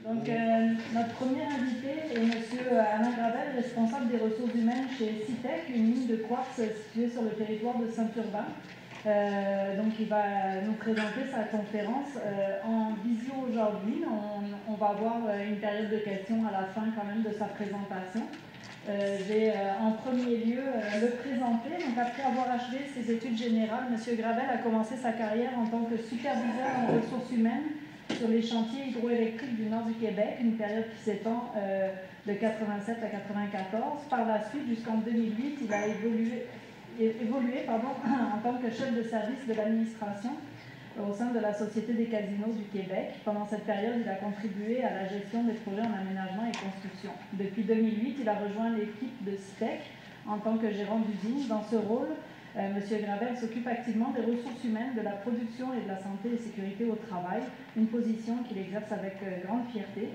Donc, notre premier invité est M. Alain Gravel, responsable des ressources humaines chez CITEC, une mine de quartz située sur le territoire de Saint-Urbain. Donc, il va nous présenter sa conférence en visio aujourd'hui. On va avoir une période de questions à la fin quand même de sa présentation. J'ai en premier lieu le présenter. Donc, après avoir achevé ses études générales, M. Gravel a commencé sa carrière en tant que superviseur en ressources humaines sur les chantiers hydroélectriques du nord du Québec, une période qui s'étend de 87 à 94. Par la suite, jusqu'en 2008, il a évolué en tant que chef de service de l'administration au sein de la Société des casinos du Québec. Pendant cette période, il a contribué à la gestion des projets en aménagement et construction. Depuis 2008, il a rejoint l'équipe de CITEC en tant que gérant d'usine. Dans ce rôle, M. Gravel s'occupe activement des ressources humaines, de la production et de la santé et sécurité au travail, une position qu'il exerce avec grande fierté.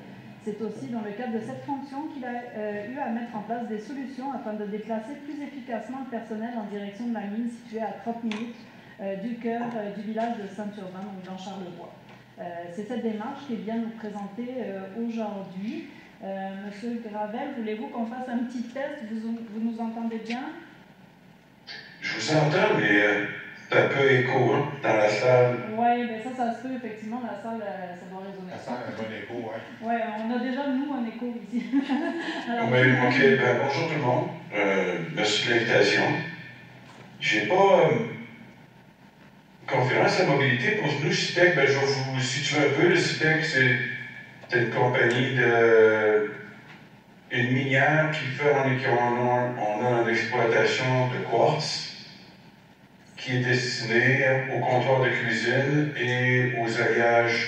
C'est aussi dans le cadre de cette fonction qu'il a eu à mettre en place des solutions afin de déplacer plus efficacement le personnel en direction de la mine située à 30 minutes du cœur du village de Saint-Urbain, donc dans Charlevoix. C'est cette démarche qu'il vient nous présenter aujourd'hui. Monsieur Gravel, voulez-vous qu'on fasse un petit test? Vous nous entendez bien? Je vous entends, mais c'est un peu écho hein, dans la salle. Oui, bien ça se peut, effectivement, la salle, ça doit résonner. La salle a un bon écho, oui. Oui, on a déjà, nous, un écho ici. Alors, bonjour tout le monde. Merci de l'invitation. J'ai pas conférence à mobilité pour nous, CITEC. Je vais vous situer un peu. Le CITEC, c'est une compagnie une minière qui fait en exploitation de quartz, qui est destinée au comptoir de cuisine et aux alliages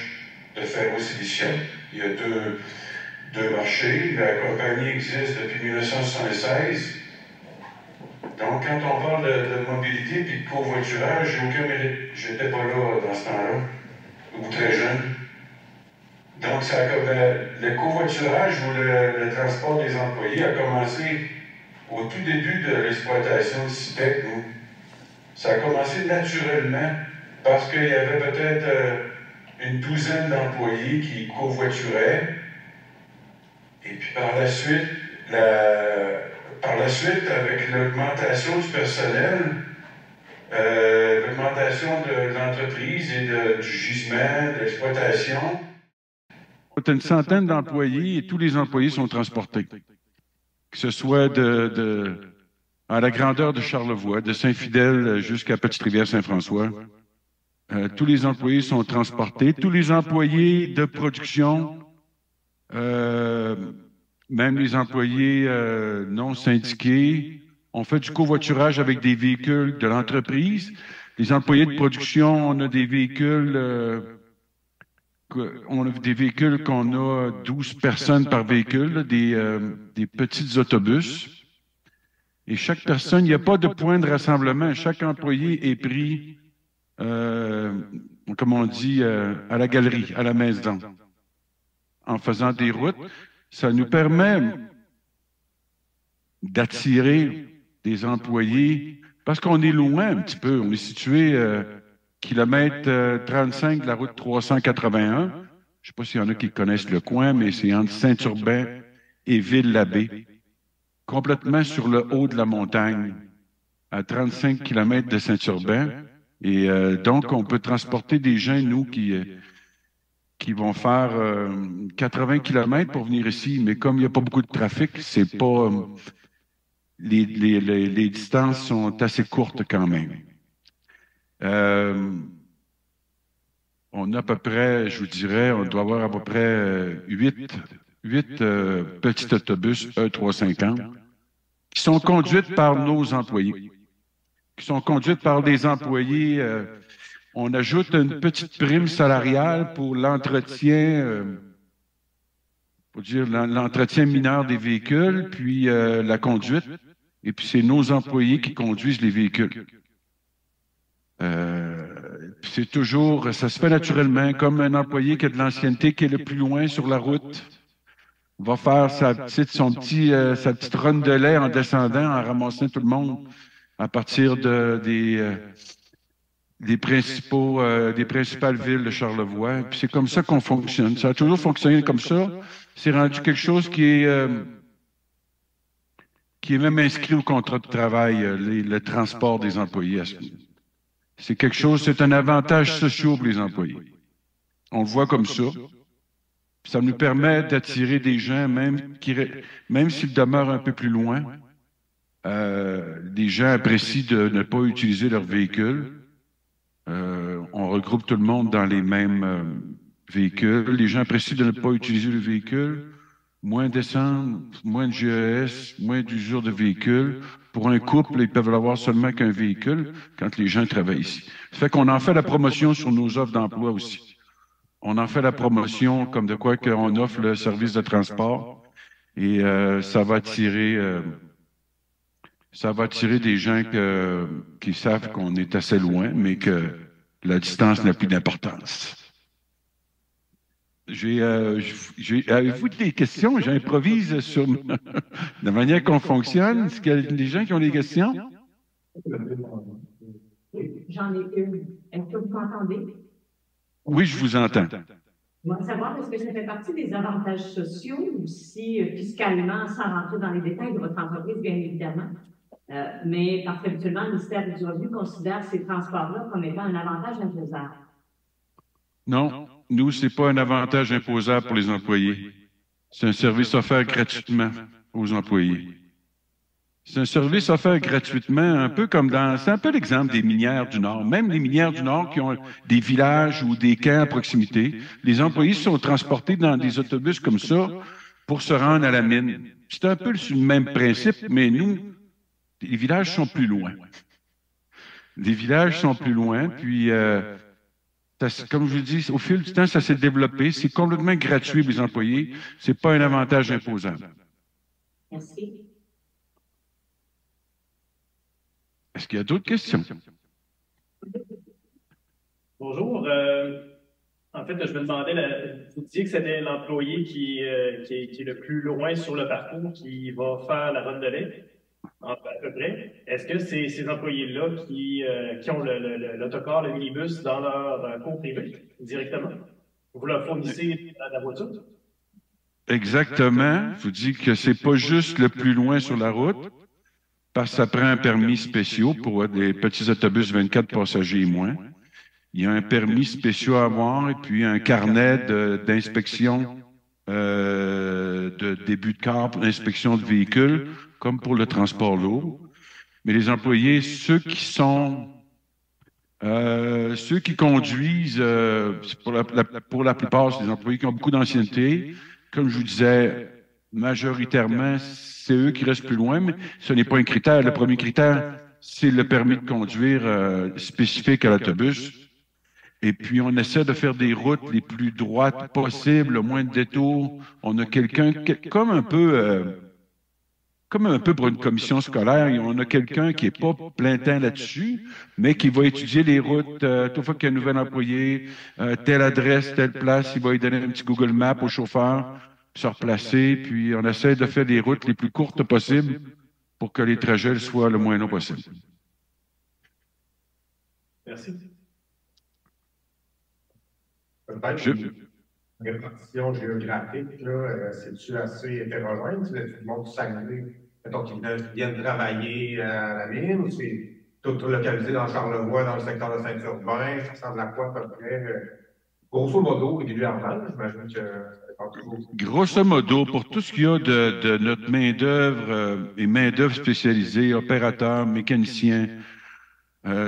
de ferro-silicium. Il y a deux marchés. La compagnie existe depuis 1976. Donc, quand on parle de mobilité et de covoiturage, j'ai aucun mérite. J'étais pas là dans ce temps-là, ou très jeune. Donc, le covoiturage ou le transport des employés a commencé au tout début de l'exploitation de CITEC, nous. Ça a commencé naturellement parce qu'il y avait peut-être une douzaine d'employés qui covoituraient. Et puis par la suite, avec l'augmentation du personnel, l'augmentation de l'entreprise et du gisement, de l'exploitation. On a une centaine d'employés et tous les employés sont transportés. Que ce soit à la grandeur de Charlevoix, de Saint-Fidèle jusqu'à Petite-Rivière-Saint-François. Tous les employés sont transportés. Tous les employés de production, même les employés non syndiqués, ont fait du covoiturage avec des véhicules de l'entreprise. Les employés de production, on a des véhicules qu'on a 12 personnes par véhicule, des petits autobus. Et chaque personne, il n'y a pas de point de rassemblement. Chaque employé est pris, comme on dit, à la galerie, à la maison, en faisant des routes. Ça nous permet d'attirer des employés, parce qu'on est loin un petit peu. On est situé kilomètre 35 de la route 381. Je ne sais pas s'il y en a qui connaissent le coin, mais c'est entre Saint-Urbain et Ville-l'Abbé, complètement sur le haut de la montagne, à 35 km de Saint-Urbain. Et donc, on peut transporter des gens, nous, qui vont faire 80 km pour venir ici. Mais comme il n'y a pas beaucoup de trafic, c'est pas les distances sont assez courtes quand même. On a à peu près, je vous dirais, on doit avoir à peu près 8 petits autobus E350 qui sont conduits par nos employés, qui sont conduits par des employés. On ajoute une petite prime salariale pour l'entretien, l'entretien mineur des véhicules, puis la conduite. Et puis c'est nos employés qui conduisent les véhicules. C'est toujours, ça se fait naturellement, comme un employé qui a de l'ancienneté, qui est le plus loin sur la route, va faire sa petite run de lait en descendant, en ramassant tout le monde à partir des principales villes de Charlevoix. Puis c'est comme ça qu'on fonctionne. Ça a toujours fonctionné comme ça. C'est rendu quelque chose qui est même inscrit au contrat de travail, le transport des employés. C'est quelque chose, c'est un avantage social pour les employés. On le voit comme ça. Ça nous permet d'attirer des gens, même s'ils demeurent un peu plus loin. Les gens apprécient de ne pas utiliser leur véhicule. On regroupe tout le monde dans les mêmes véhicules. Les gens apprécient de ne pas utiliser le véhicule. Moins d'essence, moins de GES, moins d'usure de véhicules. Pour un couple, ils peuvent l'avoir seulement qu'un véhicule quand les gens travaillent ici. Ça fait qu'on en fait la promotion sur nos offres d'emploi aussi. On en fait la promotion comme de quoi qu'on offre le service de transport et ça va attirer des gens qui savent qu'on est assez loin, mais que la distance n'a plus d'importance. Avez-vous des questions? J'improvise sur la manière qu'on fonctionne. Est-ce qu'il y a des gens qui ont des questions? J'en ai une. Est-ce que vous m'entendez? Oui, je vous entends. Je voudrais savoir, est-ce que ça fait partie des avantages sociaux ou si fiscalement, sans rentrer dans les détails de votre entreprise, bien évidemment, mais parce qu'habituellement, le ministère du Revenu considère ces transports-là comme étant un avantage imposable. Non, nous, ce n'est pas un avantage imposable pour les employés. C'est un service offert gratuitement aux employés. C'est un service offert gratuitement, un peu comme c'est un peu l'exemple des minières du Nord. Même les minières du Nord qui ont des villages ou des camps à proximité, les employés sont transportés dans des autobus comme ça pour se rendre à la mine. C'est un peu le même principe, mais nous, les villages sont plus loin. Les villages sont plus loin, puis comme je vous dis, au fil du temps, ça s'est développé. C'est complètement gratuit pour les employés. Ce n'est pas un avantage imposable. Merci. Est-ce qu'il y a d'autres questions? Bonjour. En fait, je me demandais, vous disiez que c'était l'employé qui est le plus loin sur le parcours qui va faire la ronde de lait, à peu près. Est-ce que c'est ces employés-là qui ont l'autocar, le minibus dans leur cours privé directement? Vous leur fournissez la voiture? Exactement. Je vous dis que c'est pas juste le plus loin sur la route, parce que ça prend un permis spécial pour des petits autobus 24 passagers et moins. Il y a un permis spécial à avoir et puis un carnet d'inspection de début de quart, inspection de véhicules, comme pour le transport lourd. Mais les employés, ceux qui conduisent, pour la plupart, c'est des employés qui ont beaucoup d'ancienneté. Comme je vous disais, majoritairement, c'est eux qui restent plus loin, mais ce n'est pas un critère. Le premier critère, c'est le permis de conduire spécifique à l'autobus. Et puis, on essaie de faire des routes les plus droites possibles, le moins de détours. On a quelqu'un, comme un peu pour une commission scolaire, on a quelqu'un qui n'est pas plein temps là-dessus, mais qui va étudier les routes. Toute fois qu'il y a un nouvel employé, telle adresse, telle place, il va lui donner un petit Google Maps au chauffeur, se replacer, puis on essaie de faire des routes les plus courtes possibles pour que les trajets soient le moins long possible. Merci. Peut-être une répartition géographique, c'est-tu assez hétérogène? C'est du monde du Saguenay, mettons, qui viennent travailler à la mine, ou c'est tout localisé dans Charlevoix, dans le secteur de Saint-Urbain? Ça ressemble à quoi à peu près? Grosso modo, régulièrement, j'imagine que grosso modo, pour tout ce qu'il y a de notre main-d'œuvre et main-d'œuvre spécialisée, opérateurs, mécaniciens,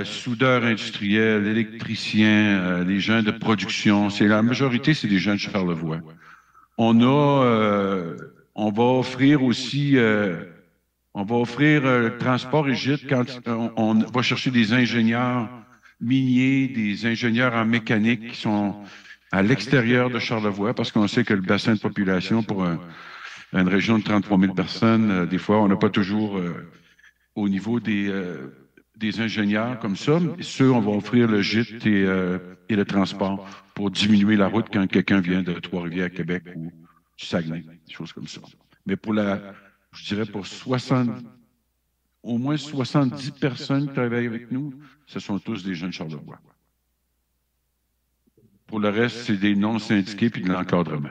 soudeurs industriels, électriciens, les gens de production, la majorité, c'est des gens de Charlevoix. On va offrir aussi, transport et gîte quand on va chercher des ingénieurs miniers, des ingénieurs en mécanique qui sont à l'extérieur de Charlevoix, parce qu'on sait que le bassin de population pour une région de 33 000 personnes, des fois, on n'a pas toujours au niveau des ingénieurs comme ça. Ceux, on va offrir le gîte et le transport pour diminuer la route quand quelqu'un vient de Trois-Rivières, Québec ou du Saguenay, des choses comme ça. Mais je dirais pour au moins 70 personnes qui travaillent avec nous, ce sont tous des jeunes Charlevoix. Pour le reste, c'est des non-syndiqués puis de l'encadrement.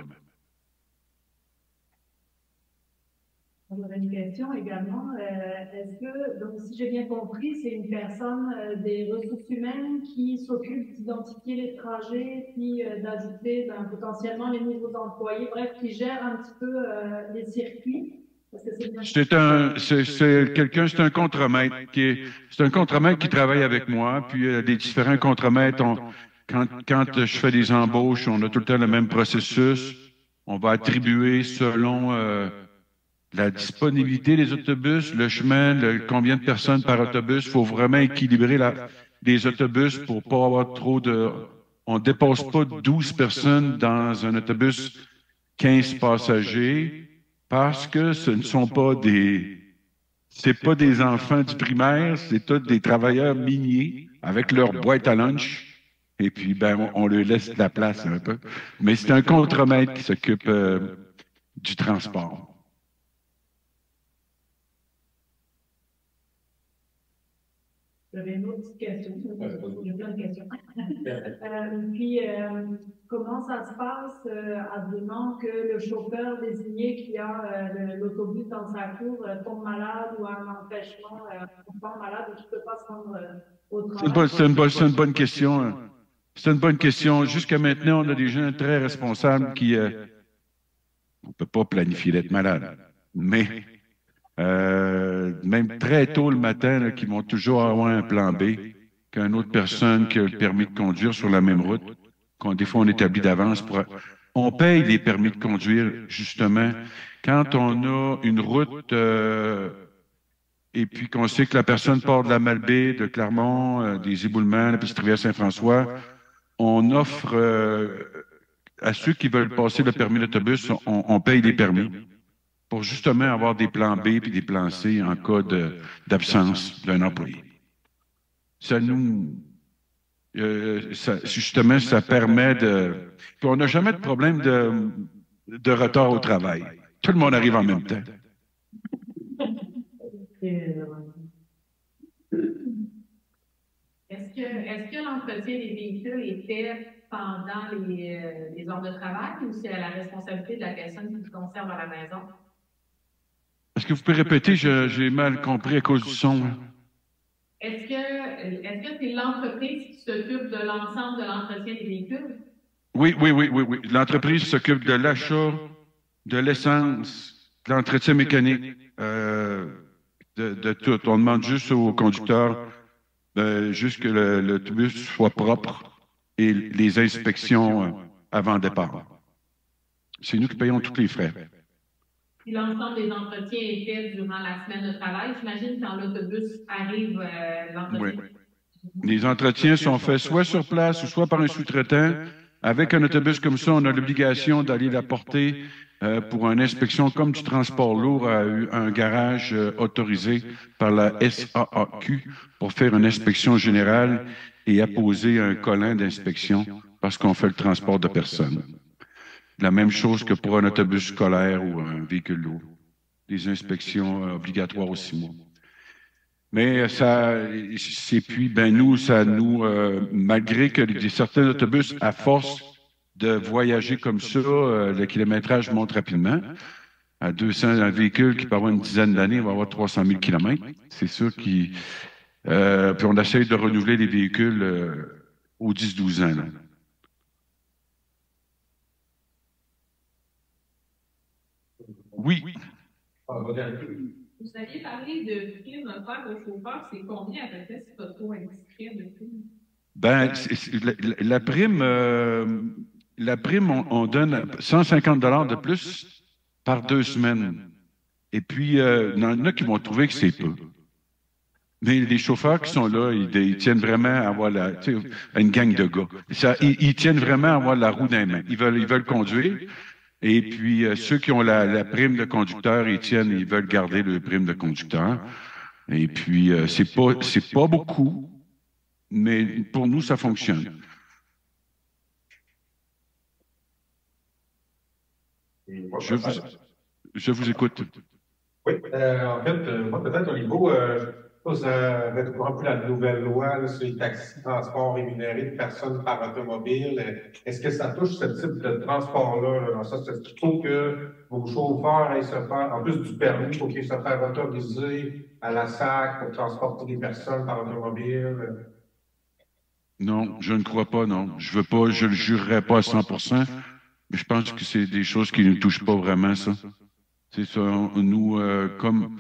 J'aurais une question également. Est-ce que, donc, si j'ai bien compris, c'est une personne des ressources humaines qui s'occupe d'identifier les trajets, puis d'ajouter potentiellement les nouveaux employés, bref, qui gère un petit peu les circuits? C'est un contremaître c'est un contremaître qui travaille avec moi, puis les différents contremaîtres, quand je fais des embauches, on a tout le temps le même processus. On va attribuer selon la disponibilité des autobus, le chemin, combien de personnes par autobus. Il faut vraiment équilibrer les autobus pour pas avoir trop de... On ne dépasse pas 12 personnes dans un autobus 15 passagers parce que ce ne sont pas c'est pas des enfants du primaire, c'est tous des travailleurs miniers avec leur boîte à lunch. Et puis, ben, on leur laisse de la place un peu. Mais c'est un contremaître qui s'occupe du transport. J'avais une autre petite question. J'ai plein de questions. Puis, comment ça se passe, advenant que le chauffeur désigné qui a l'autobus dans sa cour tombe malade ou a un empêchement, tombe malade ou qui ne peut pas se rendre au travail? C'est une bonne question. Hein. C'est une bonne question. Jusqu'à maintenant, on a des gens très responsables qui... on ne peut pas planifier d'être malade. Mais... même très tôt le matin, là, qui vont toujours avoir un plan B, qu'une autre personne qui a le permis de conduire sur la même route, des fois on établit d'avance on paye les permis de conduire, justement, quand on a une route et puis qu'on sait que la personne part de la Malbaie, de Clermont, des Éboulements, la petite rivière Saint-François, on offre à ceux qui veulent passer le permis d'autobus, on paye les permis pour justement avoir des plans B et des plans C en cas d'absence d'un employé. Ça nous... justement, ça permet de... Puis on n'a jamais de problème de retard au travail. Tout le monde arrive en même temps. Est-ce que l'entretien des véhicules est fait pendant les heures de travail ou c'est à la responsabilité de la personne qui le conserve à la maison? Est-ce que vous pouvez répéter? J'ai mal compris à cause du son. Est-ce que c'est l'entreprise qui s'occupe de l'ensemble de l'entretien des véhicules? Oui. L'entreprise s'occupe de l'achat, de l'essence, de l'entretien mécanique, de tout. On demande juste au conducteur juste que l'autobus soit propre et les inspections avant départ. C'est nous qui payons tous les frais. Si l'ensemble des entretiens est fait durant la semaine de travail, j'imagine quand l'autobus arrive, l'entretien. Oui. Les entretiens sont faits soit sur place ou soit par un sous-traitant. Avec un autobus comme ça, on a l'obligation d'aller la porter pour une inspection comme du transport lourd à un garage autorisé par la SAAQ pour faire une inspection générale et apposer un collant d'inspection parce qu'on fait le transport de personnes. La même chose que pour un autobus scolaire ou un véhicule lourd. Des inspections obligatoires aux 6 mois. Mais puis, nous, malgré que certains autobus, à force de voyager comme ça, le kilométrage monte rapidement. À 200, un véhicule qui peut avoir une dizaine d'années, va avoir 300 000 kilomètres. C'est sûr puis on essaie de renouveler les véhicules aux 10-12 ans. Là. Oui. Vous aviez parlé de primes offertes aux chauffeurs. C'est combien à peu près, c'est pas trop indiscret de prime? Ben, la prime, on donne 150 $ de plus par 2 semaines. Et puis, il y en a qui vont trouver que c'est peu. Mais les chauffeurs qui sont là, ils tiennent vraiment à avoir une gang de gars. Ils tiennent vraiment à avoir la roue dans les mains. Ils veulent conduire. Et puis, ceux qui ont la prime de conducteur, ils veulent garder le prime de conducteur. Et puis, c'est pas beaucoup, mais pour nous, ça fonctionne. Je vous écoute. Oui, en fait, moi, peut-être au niveau, je sais pas si vous avez un peu la nouvelle loi là, sur les taxis, transports rémunérés de personnes par automobile. Est-ce que ça touche ce type de transport-là? Là? Dans ça, c'est qu'il faut que vos chauffeurs aillent se faire, en plus du permis, il faut qu'ils se fassent autoriser à la SAC pour transporter des personnes par automobile. Non, je ne crois pas, non. Je veux pas, je le jurerai pas à 100%, mais je pense que c'est des choses qui ne touchent pas vraiment, ça. C'est ça. Nous, comme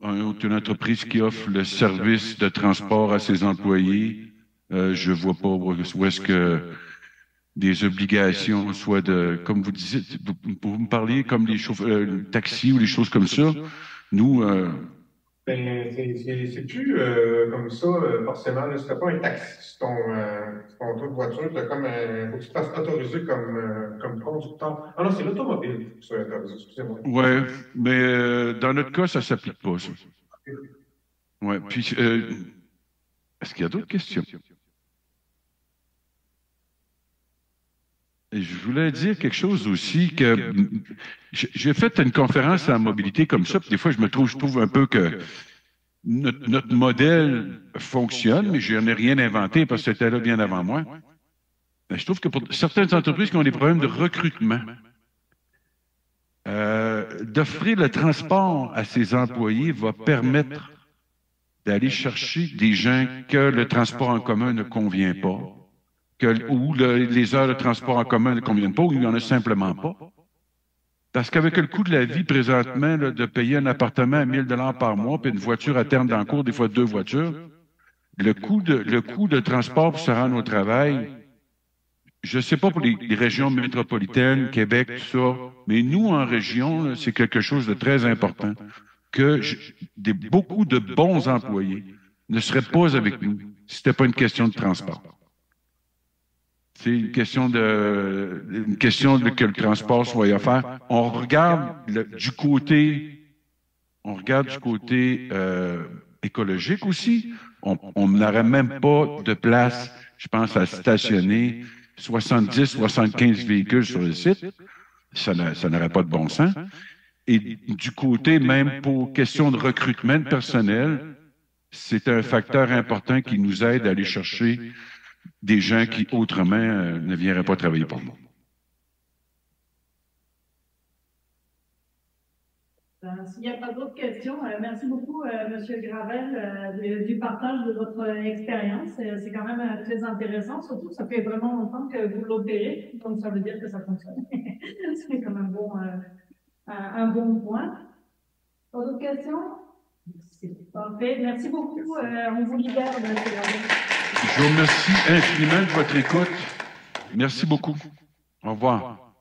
une entreprise qui offre le service de transport à ses employés, je vois pas où est-ce que des obligations, soit de, comme vous disiez, vous me parliez comme les chauffeurs, taxis ou les choses comme ça. Nous, Ben, c'est plus comme ça, forcément. Là, c'était pas un taxi sur ton tour de voiture. T'as comme faut que tu te fasses autoriser comme conducteur. Ah non, c'est l'automobile qui soit autorisé, excusez-moi. ouais, mais dans notre cas, ça s'applique pas, ça. Ouais, puis, est-ce qu'il y a d'autres questions? Et je voulais dire quelque chose aussi que j'ai fait une conférence en mobilité comme ça, puis des fois je trouve un peu que notre modèle fonctionne, mais je n'ai rien inventé parce que c'était là bien avant moi. Mais je trouve que pour certaines entreprises qui ont des problèmes de recrutement, d'offrir le transport à ses employés va permettre d'aller chercher des gens que le transport en commun ne convient pas, ou les heures de transport en commun ne conviennent pas, ou il n'y en a simplement pas. Parce qu'avec le coût de la vie présentement, là, de payer un appartement à 1 000 $ par mois, puis une voiture à terme dans le cours, des fois 2 voitures, le coût de transport pour se rendre au travail, je ne sais pas pour les régions métropolitaines, Québec, tout ça, mais nous, en région, c'est quelque chose de très important, que beaucoup de bons employés ne seraient pas avec nous si ce n'était pas une question de transport. C'est une question que le transport soit offert. On regarde du côté écologique aussi. On n'aurait même pas de place, je pense, à stationner 70, 75 véhicules sur le site. Ça n'aurait pas de bon sens. Et du côté, même pour question de recrutement de personnel, c'est un facteur important qui nous aide à aller chercher des gens qui, autrement, ne viendraient pas travailler pour nous. S'il n'y a pas d'autres questions, merci beaucoup, M. Gravel, du partage de votre expérience. C'est quand même très intéressant. Surtout, ça fait vraiment longtemps que vous l'opérez, donc ça veut dire que ça fonctionne. C'est comme un bon point. Pas d'autres questions? C'est parfait. Merci beaucoup. On vous libère, M. Gravel. Je vous remercie infiniment de votre écoute. Merci beaucoup. Au revoir.